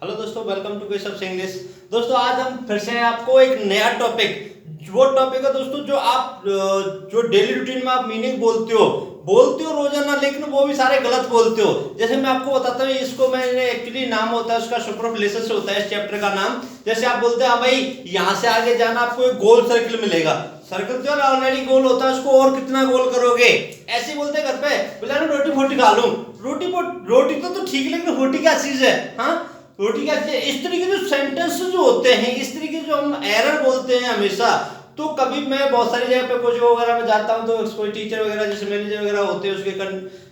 Hello दोस्तों, welcome to question English. दोस्तों आज हम फिर से आपको एक नया टॉपिक, वो टॉपिक है दोस्तों जो आप जो डेली रूटीन में आप मीनिंग बोलते हो रोजाना, लेकिन वो भी सारे गलत बोलते हो। जैसे मैं आपको बताता हूँ, इसको मैंने एक्चुअली नाम होता है उसका सुपरफ्लेसेस होता है इस चैप्टर का नाम। जैसे आप बोलते हैं हाँ भाई यहाँ से आगे जाना, आपको एक गोल सर्किल मिलेगा। सर्कल जो है ऑलरेडी गोल होता है, उसको और कितना गोल करोगे। ऐसे ही बोलते हैं घर पे, बोले ना रोटी फोटी खा लूं। रोटी तो ठीक, लेकिन रोटी क्या चीज है। हाँ, रोटी क्या चीज है। इस तरीके जो सेंटेंस जो होते हैं, इस तरीके जो हम एरर बोलते हैं हमेशा। तो कभी मैं बहुत सारी जगह पे कोचिंग वगैरह में जाता हूँ, तो कोई टीचर वगैरह जैसे मैनेजर वगैरह होते हैं उसके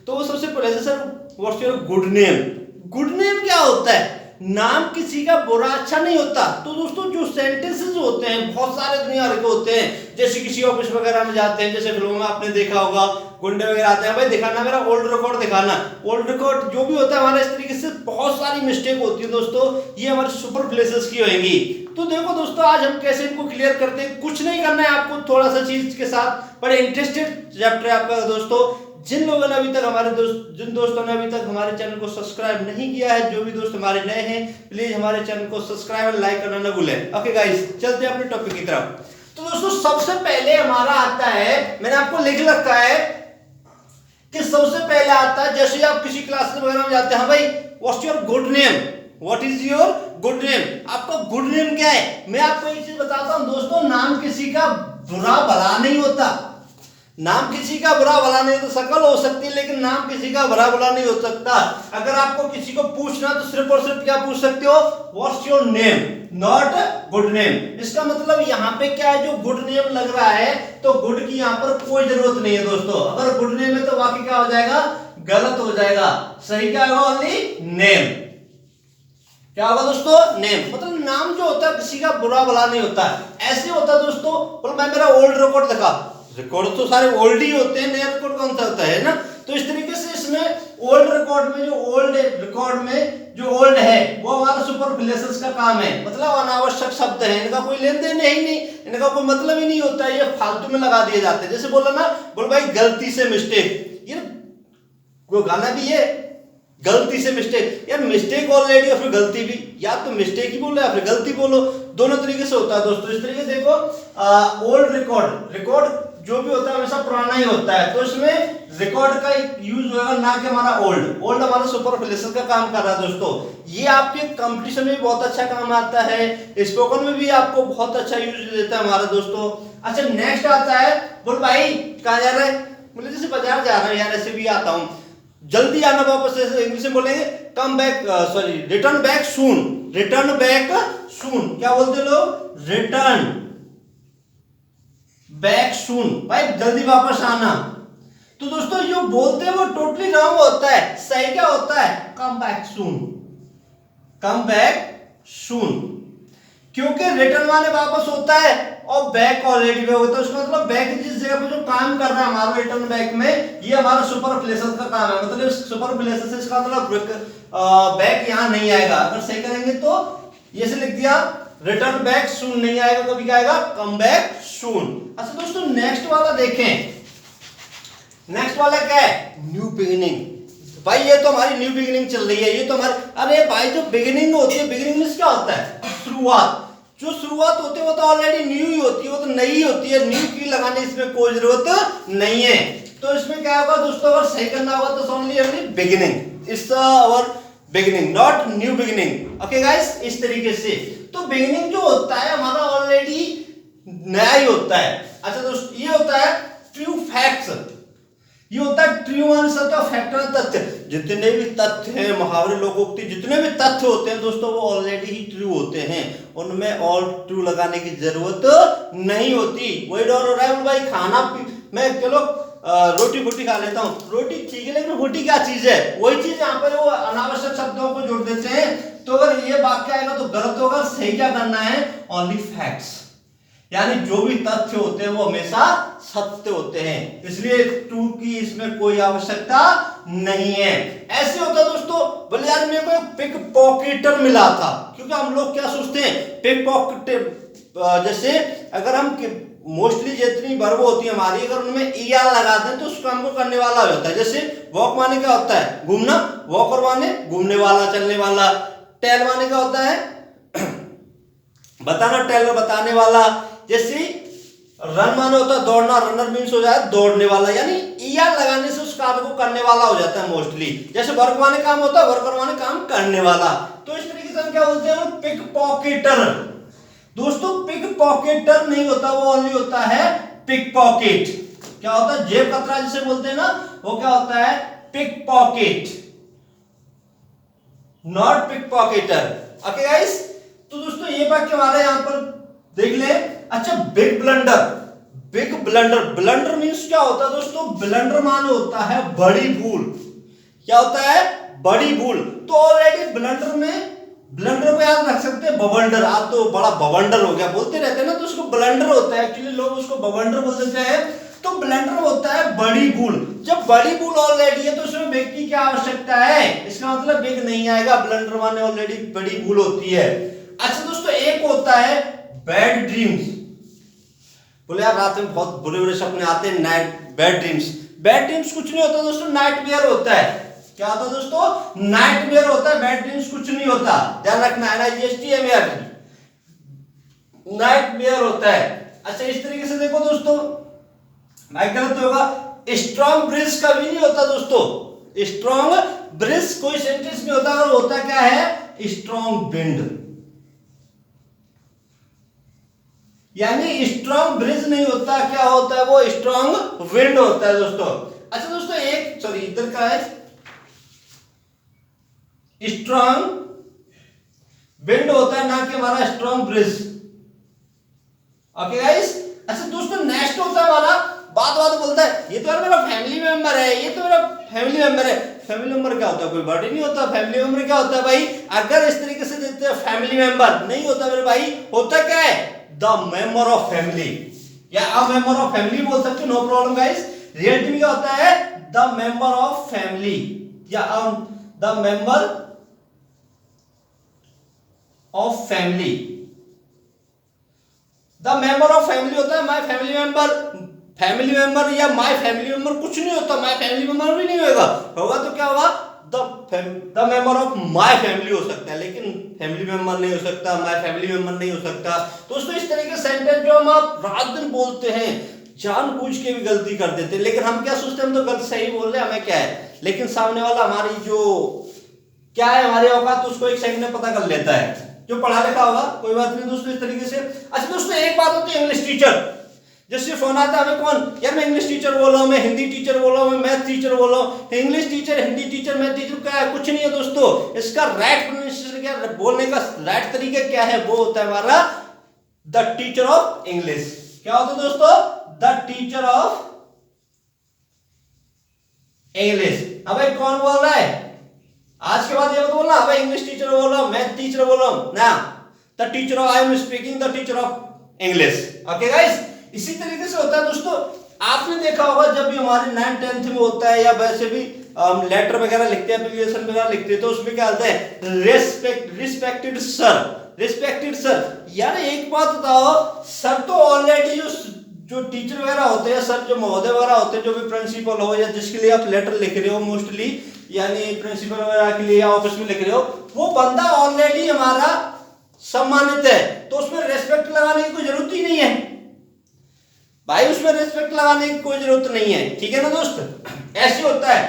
तो वो सबसे पहले से, sir what's your good name. Good name क्या होता है? नाम किसी का बुरा अच्छा नहीं होता। तो दोस्तों जो सेंटेंसेस होते हैं बहुत सारे दुनिया भर के होते हैं। जैसे किसी ऑफिस वगैरह में जाते हैं, जैसे फिल्मों में आपने देखा होगा, गुंडे वगैरह आते हैं, भाई दिखाना मेरा ओल्ड रिकॉर्ड दिखाना। ओल्ड रिकॉर्ड जो भी होता है हमारा, इस तरीके से बहुत सारी मिस्टेक होती है दोस्तों। ये हमारे सुपरफ्लेसेस की होंगी। तो देखो दोस्तों, आज हम कैसे इनको क्लियर करते हैं। कुछ नहीं करना है आपको, थोड़ा सा चीज के साथ बड़े इंटरेस्टेड चैप्टर है आपका दोस्तों। जिन लोगों ने अभी तक जिन दोस्तों ने अभी तक हमारे चैनल को सब्सक्राइब नहीं किया है, जो भी दोस्त हमारे नए हैं, प्लीज हमारे चैनल को सब्सक्राइब और लाइक करना न भूलें। ओके गाइस, चलते हैं अपने टॉपिक की तरफ। तो दोस्तों सबसे पहले हमारा आता है, मैंने आपको लिख रखा है कि सबसे पहले आता है, जैसे आप किसी क्लास वगैरह में जाते हैं, भाई what's your good name, what is your good name. आपका गुड नेम क्या है? मैं आपको एक चीज बताता हूं दोस्तों, नाम किसी का बुरा भला नहीं होता। नाम किसी का बुरा भला नहीं तो शकल हो सकती है, लेकिन नाम किसी का बुरा भला नहीं हो सकता। अगर आपको किसी को पूछना तो सिर्फ और सिर्फ क्या पूछ सकते हो? What's your name, not good name. इसका मतलब यहाँ पे क्या है, जो गुड नेम लग रहा है तो गुड की यहाँ पर कोई जरूरत नहीं है दोस्तों। अगर गुड नेम है तो बाकी क्या हो जाएगा? गलत हो जाएगा। सही क्या होगा? Only name. क्या होगा दोस्तों? नेम। मतलब नाम जो होता है किसी का बुरा भला नहीं होता। ऐसे होता है दोस्तों, बोल मैं मेरा ओल्ड रिकॉर्ड दिखा, रिकॉर्ड तो सारे ओल्ड ही होते हैं, नया रिकॉर्ड कौन सा होता है ना। तो इस तरीके से इसमें ओल्ड रिकॉर्ड में जो ओल्ड है वो हमारा सुपरफ्लेसेस का काम है। मतलब अनावश्यक शब्द है, इनका कोई लेन देन है ही नहीं, इनका कोई मतलब ही नहीं होता है, ये फालतू में लगा दिए जाते हैं। जैसे बोला ना, बोल भाई गलती से मिस्टेक, ये वो गाना भी है, गलती से मिस्टेक। यार मिस्टेक ऑलरेडी और फिर गलती भी, या तो मिस्टेक ही बोलो या फिर गलती बोलो, दोनों तरीके से होता है दोस्तों। इस तरीके से देखो, ओल्ड रिकॉर्ड जो भी होता है हमेशा पुराना ही होता है, तो इसमें रिकॉर्ड का यूज होगा, ना कि हमारा ओल्ड हमारा सुपरफ्लेसेस का काम कर रहा है दोस्तों। ये आपके कंपटीशन में भी बहुत अच्छा काम आता है, स्पोकन में भी आपको बहुत अच्छा यूज देता है हमारा दोस्तों। अच्छा नेक्स्ट आता है, बोल भाई कहाँ जा रहा है? बोले जैसे बाजार जा रहा है यार, ऐसे भी आता हूँ, जल्दी आना वापस। ऐसे इंग्लिश में बोलेंगे come back, sorry return back soon. Return back soon क्या बोलते लोग? रिटर्न बैक सून, भाई जल्दी वापस आना। तो दोस्तों जो बोलते हैं वो टोटली रॉन्ग होता है। सही क्या होता है? Come back soon, come back soon. क्योंकि रिटर्न माने वापस होता है और बैक ऑलरेडी पे होता है। उसका मतलब बैक जिस जगह पे जो काम कर रहा है हमारा रिटर्न बैक में, ये हमारा सुपरफ्लेसेस का काम है। मतलब सुपरफ्लेसेस का मतलब बैक यहां नहीं आएगा। अगर सही करेंगे तो ये से लिख दिया, रिटर्न बैक सून नहीं आएगा, कभी क्या आएगा? Come back soon. अच्छा दोस्तों नेक्स्ट वाला देखें, नेक्स्ट वाला क्या है? New beginning. भाई ये तो हमारी न्यू बिगिनिंग चल रही है, ये तो हमारी, अरे भाई जो बिगिनिंग होती है, बिगिनिंग में क्या होता है? शुरुआत। जो शुरुआत होती है वो तो ऑलरेडी न्यू ही होती है, वो तो नई होती है, न्यू की लगाने इसमें कोई जरूरत नहीं है। तो इसमें क्या होगा दोस्तों, अगर सही करना होगा तो only beginning, it's our beginning, not new beginning. Okay guys, इस तरीके से तो बिगिनिंग जो होता है हमारा ऑलरेडी नया ही होता है। अच्छा दोस्तों ये होता है ट्रू फैक्ट्स, ये होता है ट्रू आंसर का फैक्टर तथ्य। जितने भी तथ्य हैं, मुहावरे, लोकोक्ति, जितने भी तथ्य होते हैं दोस्तों वो ऑलरेडी ही ट्रू होते हैं, उनमें ऑल ट्रू लगाने की जरूरत नहीं होती। वही डर हो रहा है भाई खाना मैं चलो रोटी फूटी खा लेता हूँ, रोटी ठीक है, लेकिन रोटी क्या चीज है? वही चीज यहाँ पर वो अनावश्यक शब्दों को जोड़ देते हैं। तो अगर ये वाक्य आएगा तो गलत होगा। सही क्या करना है? ओनली फैक्ट्स, यानी जो भी तथ्य होते हैं वो हमेशा सत्य होते हैं, इसलिए ट्रू की इसमें कोई आवश्यकता नहीं है। ऐसे होता है दोस्तों, बोले यार मेरे को पिक पॉकेटर मिला था, क्योंकि हम लोग क्या सोचते हैं पिक पॉकेट, जैसे अगर हम मोस्टली जितनी वर्ब होती है हमारी, अगर उनमें ईआर लगा दें तो उसको हमको करने वाला होता है। जैसे वॉक माने क्या होता है? घूमना, वॉकर माने घूमने वाला, चलने वाला, टेल माने क्या होता है बताना, टेल में बताने वाला। जैसे रन माने होता है दौड़ना, रनर मीन्स हो जाए दौड़ने वाला, यानी ईआर लगाने से उस कार्य को करने वाला हो जाता है मोस्टली। जैसे वर्क माने काम होता है, वर्कर माने काम करने वाला। तो इस तरीके से हम क्या बोलते हैं, पिक पॉकेटर। दोस्तों पिक पॉकेटर नहीं होता, वो ओनली होता है पिक पॉकेट। क्या होता है, जेब कतरा जिसे बोलते हैं ना, वो क्या होता है, pick pocket, not pick pocketer. Okay guys, तो दोस्तों ये वाक्य हमारे यहां पर देख ले। अच्छा, big blunder, big blunder, blunder means क्या होता है दोस्तों, ब्लंडर माने होता है बड़ी भूल। क्या होता है, बड़ी भूल। तो ऑलरेडी ब्लंडर में, ब्लंडर को याद रख सकते हैं बवंडर, आप तो बड़ा बवंडर हो गया बोलते रहते हैं ना, तो उसको ब्लंडर होता है, एक्चुअली लोग उसको बवंडर बोल देते हैं। तो ब्लंडर होता है बड़ी भूल। जब बड़ी भूल ऑलरेडी है तो उसमें बिग की क्या आवश्यकता है, इसका मतलब बिग नहीं आएगा, ब्लंडर माने ऑलरेडी बड़ी भूल होती है। अच्छा दोस्तों, एक होता है बैड ड्रीम्स। बोले यार रात में बहुत बुरे बुरे सपने आते हैं, night bad dreams. Bad dreams कुछ नहीं होता दोस्तों, नाइटमेयर होता है। क्या होता है दोस्तों, नाइटमेयर होता है, बैड ड्रीम्स कुछ नहीं होता, ध्यान रखना है, NIGHTMAR, नाइटमेयर होता है। अच्छा इस तरीके से देखो दोस्तों, माइक गलत होगा, स्ट्रॉन्ग ब्रिज का भी नहीं होता दोस्तों, स्ट्रॉन्ग ब्रिज कोई सेंटेंस नहीं होता, और होता क्या है, स्ट्रॉन्ग विंड, यानी स्ट्रॉन्ग ब्रिज नहीं होता, क्या होता है वो, स्ट्रॉन्ग विंड होता है दोस्तों। अच्छा दोस्तों, एक सॉरी इधर का है, स्ट्रॉन्ग विंड होता है, ना कि हमारा स्ट्रॉन्ग ब्रिज। Okay guys. अच्छा दोस्तों, नेक्स्ट होता है हमारा, बात बोलता है ये तो मेरा फैमिली मेंबर है, ये तो मेरा फैमिली मेंबर है। फैमिली मेंबर क्या होता है, कोई वर्ड ही नहीं होता। फैमिली मेंबर क्या होता है भाई, अगर इस तरीके से देते हैं फैमिली मेंबर, नहीं होता मेरे भाई, होता क्या है, द मेंबर ऑफ फैमिली, या अ मेंबर ऑफ फैमिली बोल सकते हो, नो प्रॉब्लम गाइस। रियलिटी में क्या होता है, द मेंबर ऑफ फैमिली, या the member of family, the member of family होता है, my family member, family member या माय फैमिली मेंबर कुछ नहीं होता, माय फैमिली मेंबर भी नहीं होगा, होगा तो क्या होगा, the member of my family हो सकता है, लेकिन फैमिली मेंबर नहीं हो सकता, माय फैमिली मेंबर नहीं हो सकता। दोस्तों इस तरह के सेंटेंस जो हम आप रात दिन बोलते हैं, जानबूझ के भी गलती कर देते हैं, लेकिन हम क्या सोचते हैं, हम तो गलत सही बोल रहे हैं, हमें क्या है, लेकिन सामने वाला हमारी जो क्या है, हमारी औकात, तो उसको एक सेकंड में पता कर लेता है, जो पढ़ा लिखा होगा। कोई बात नहीं दोस्तों, इस तरीके से। अच्छा दोस्तों, एक बात होती है इंग्लिश टीचर, जैसे फोन आता है हमें, कौन यार, मैं इंग्लिश टीचर बोल रहा हूँ, मैं हिंदी टीचर बोल रहा हूँ, मैं मैथ टीचर बोल रहा हूँ। English teacher, Hindi teacher, math teacher क्या है, कुछ नहीं है दोस्तों। इसका राइट प्रोनाउंसिएशन क्या, बोलने का राइट तरीका क्या है, वो होता है हमारा द टीचर ऑफ इंग्लिश। क्या होता है दोस्तों, द टीचर ऑफ इंग्लिश। अब कौन बोल रहा है, आज के बाद ये मत बोलना भाई इंग्लिश टीचर बोल रहा हूं, मैथ टीचर बोल रहा हूं ना, the teacher of, I am speaking the teacher of English. Okay guys, इसी तरीके से होता है दोस्तों। आपने देखा होगा जब भी हमारे 9th 10th में होता है, या वैसे भी लेटर वगैरह लिखते हैं, एप्लीकेशन वगैरह लिखते हैं, तो उसमें क्या होता है, रिस्पेक्टेड सर, रिस्पेक्टेड सर। यार एक बात बताओ, सर तो ऑलरेडी जो टीचर वगैरह होते हैं, सर जो महोदय वगैरह होते हैं, जो भी प्रिंसिपल हो या जिसके लिए आप लेटर लिख रहे हो, मोस्टली यानी प्रिंसिपल वगैरह के लिए या ऑफिस में लिख रहे हो, वो बंदा ऑलरेडी हमारा सम्मानित है, तो उसमें रेस्पेक्ट लगाने की कोई जरूरत ही नहीं है भाई, उसमें रेस्पेक्ट लगाने की कोई जरूरत नहीं है, ठीक है ना दोस्त। ऐसे होता है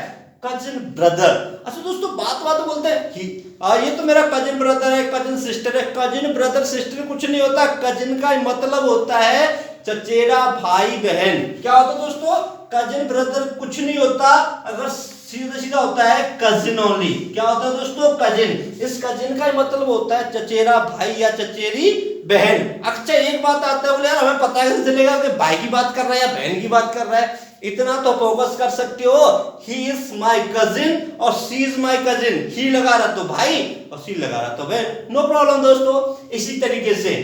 कजिन ब्रदर। अच्छा दोस्तों, बात बोलते हैं ये तो मेरा कजिन ब्रदर है, कजिन सिस्टर है। कजिन ब्रदर सिस्टर कुछ नहीं होता, कजिन का मतलब होता है चचेरा भाई बहन। क्या होता है दोस्तों, कजिन ब्रदर कुछ नहीं होता, अगर सीधा सीधा होता है कजिन ओनली। क्या होता है दोस्तों, कजिन। इस कजिन का मतलब होता है चचेरा भाई या चचेरी बहन। अच्छा एक बात आता है, बोले यार हमें पता कैसे चलेगा कि भाई की बात कर रहा है या बहन की बात कर रहा है, इतना तो फोकस कर सकते हो, ही इज माई कजिन और सी इज माई कजिन। ही लगा रहा तो भाई और सी लगा रहा तो बहन, नो प्रॉब्लम दोस्तों, इसी तरीके से।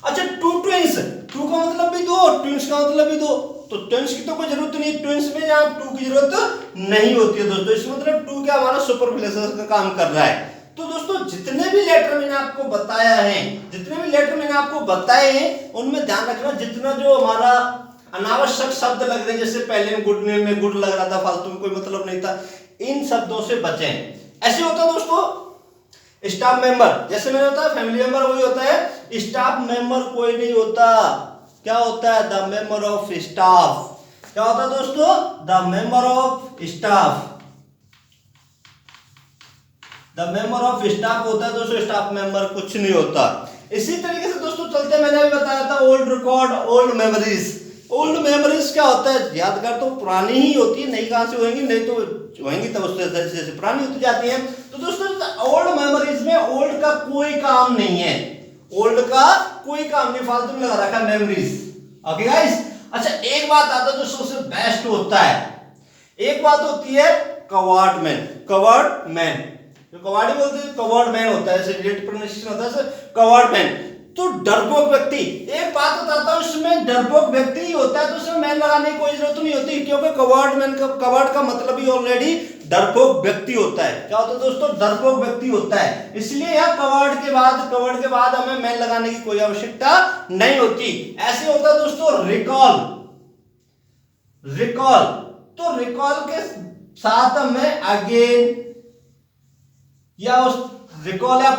अच्छा टू ट्विंस, टू का मतलब भी दो, ट्विंस का मतलब भी दो, तो ट्विंस की तो कोई जरूरत नहीं, ट्विंस में यहाँ टू की जरूरत नहीं होती है दोस्तों। इसका मतलब टू क्या हमारा सुपरफ्लूएशन का काम कर रहा है। तो दोस्तों जितने भी लेटर मैंने आपको बताया है, जितने भी लेटर मैंने आपको बताए हैं, उनमें ध्यान रखना, जितना जो हमारा अनावश्यक शब्द लग रहे हैं, जैसे पहले में गुड नेम में गुड लग रहा था, फालतू में कोई मतलब नहीं था, इन शब्दों से बचें। ऐसे होता है दोस्तों, स्टाफ मेंबर, जैसे मैंने बताया फैमिली मेंबर वही होता है, स्टाफ मेंबर कोई नहीं होता। क्या होता है? The member of staff. क्या होता है दोस्तों? The member of staff. The member of staff होता है दोस्तों, स्टाफ मेंबर कुछ नहीं होता। इसी तरीके से दोस्तों चलते, मैंने अभी बताया था old record, old memories. Old memories क्या होता है? यादगार तो पुरानी ही होती है, नई कहां से होंगी? नहीं तो होंगी तब उससे जैसे पुरानी होती जाती है। तो दोस्तों ओल्ड मेमोरीज में ओल्ड का कोई काम नहीं है, ओल्ड का कोई काम नहीं, फालतू में लगा रखा है मेमोरीज। Okay guys. अच्छा एक बात आता है जो सबसे बेस्ट होता है, एक बात होती है कवर्ड मैन। कवर्ड मैन जो कवाड़ी बोलते हैं, कवर्ड मैन होता है, ऐसे रिलेटिव प्रोनाउंसिएशन होता है कवर्ड मैन। तो डरपोक व्यक्ति, एक बात बताता हूं, इसमें डरपोक व्यक्ति ही होता है, तो इसमें मैन लगाने की कोई जरूरत नहीं होती, क्योंकि कवर्ड मैन का, कवर्ड का मतलब ही ऑलरेडी डरपोक व्यक्ति होता है। क्या होता है दोस्तों? डरपोक व्यक्ति होता है, इसलिए यह कवर्ड के बाद हमें मैन लगाने की कोई आवश्यकता नहीं होती। ऐसे होता है दोस्तों रिकॉल। रिकॉल, तो रिकॉल के साथ हमें अगेन या उस रिकॉल या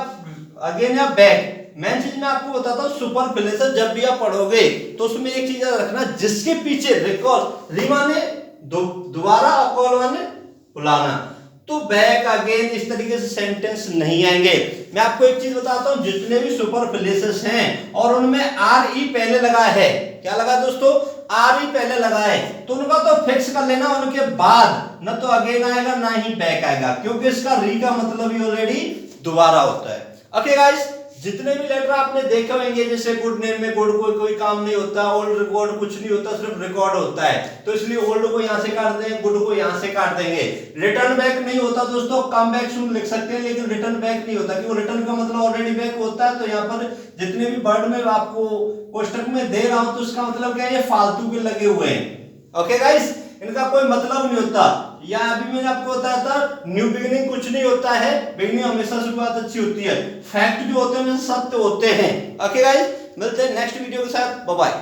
अगेन या बैक। मैं चीज में आपको बताता हूं, सुपरफ्लेशन जब भी आप पढ़ोगे तो उसमें एक चीज याद रखना, जिसके पीछे रिकॉल, री माने दोबारा और कॉल माने बुलाना, तो बैक अगेन इस तरीके से सेंटेंस नहीं आएंगे। मैं आपको एक चीज बताता हूं, जितने भी सुपरफ्लेशंस हैं और उनमें आर ई पहले लगा है, क्या लगा दोस्तों? आर ई पहले लगा है, तो उनका तो फिक्स कर लेना, उनके बाद न तो अगेन आएगा ना ही बैक आएगा, क्योंकि इसका री का मतलब ही ऑलरेडी दोबारा होता है। ओके गाइस, जितने भी लेटर आपने देखे होंगे, जैसे गुड नेम में गुड कोई काम नहीं होता, ओल्ड रिकॉर्ड कुछ नहीं होता, सिर्फ रिकॉर्ड होता है, तो इसलिए ओल्ड को यहां से काट देंगे, गुड को यहां से काट देंगे। रिटर्न बैक नहीं होता दोस्तों, कम बैक सुन लिख सकते हैं, लेकिन रिटर्न बैक नहीं होता, क्योंकि रिटर्न का मतलब ऑलरेडी बैक होता है। तो यहाँ पर जितने भी वर्ड में आपको कोष्टक में दे रहा हूं, तो इसका मतलब क्या है? ये फालतू के लगे हुए हैं। ओके गाइस, इनका कोई मतलब नहीं होता। या अभी मैंने आपको बताया था न्यू बिगिनिंग कुछ नहीं होता है, बिगिनिंग हमेशा शुरुआत अच्छी होती है, फैक्ट जो होते हैं सत्य होते हैं। ओके गाइस, मिलते हैं नेक्स्ट वीडियो के साथ, बाय बाय।